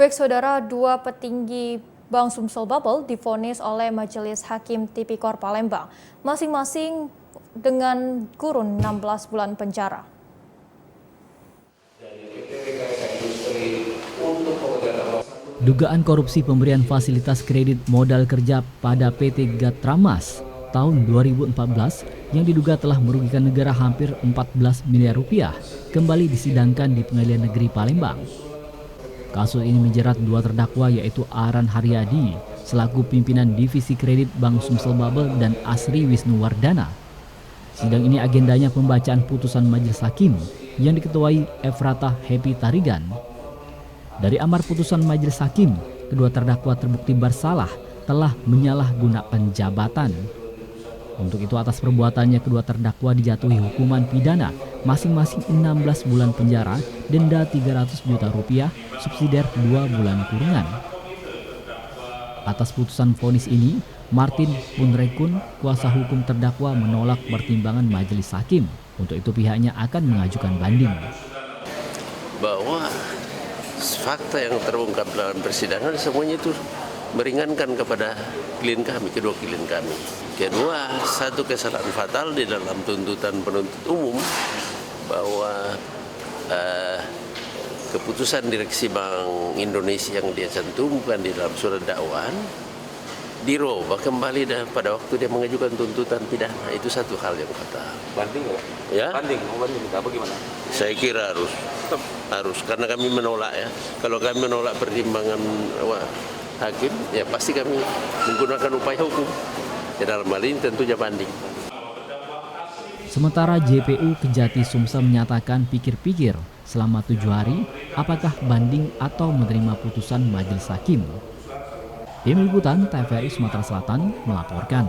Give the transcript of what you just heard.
Baik saudara, dua petinggi Bank Sumsel Bubble divonis oleh Majelis Hakim Tipikor Palembang, masing-masing dengan kurun 16 bulan penjara. Dugaan korupsi pemberian fasilitas kredit modal kerja pada PT Gatramas tahun 2014 yang diduga telah merugikan negara hampir 14 miliar rupiah kembali disidangkan di Pengadilan Negeri Palembang. Kasus ini menjerat dua terdakwa yaitu Aran Haryadi selaku pimpinan Divisi Kredit Bank Sumsel Bubble dan Asri Wisnuwardana. Sidang ini agendanya pembacaan putusan Majelis Hakim yang diketuai Efrata Happy Tarigan. Dari amar putusan Majelis Hakim, kedua terdakwa terbukti bersalah telah menyalahgunakan jabatan. Untuk itu atas perbuatannya kedua terdakwa dijatuhi hukuman pidana masing-masing 16 bulan penjara, denda 300 juta rupiah, subsidiar 2 bulan kurungan. Atas putusan vonis ini, Martin Punrekun, kuasa hukum terdakwa menolak pertimbangan Majelis Hakim. Untuk itu pihaknya akan mengajukan banding. Bahwa fakta yang terungkap dalam persidangan semuanya itu meringankan kepada kedua klien kami. Kedua, satu kesalahan fatal di dalam tuntutan penuntut umum bahwa keputusan direksi Bank Indonesia yang dia cantumkan di dalam surat dakwaan dirubah kembali pada waktu dia mengajukan tuntutan pidana. Itu satu hal yang fatal. Banding nggak? Ya? Banding apa gimana? Saya kira harus karena kami menolak ya. Kalau kami menolak pertimbangan hakim, ya pasti kami menggunakan upaya hukum. Ya, dalam hal ini tentunya banding. Sementara JPU Kejati Sumsel menyatakan pikir-pikir selama 7 hari apakah banding atau menerima putusan Majelis Hakim. Tim Liputan TVRI Sumatera Selatan melaporkan.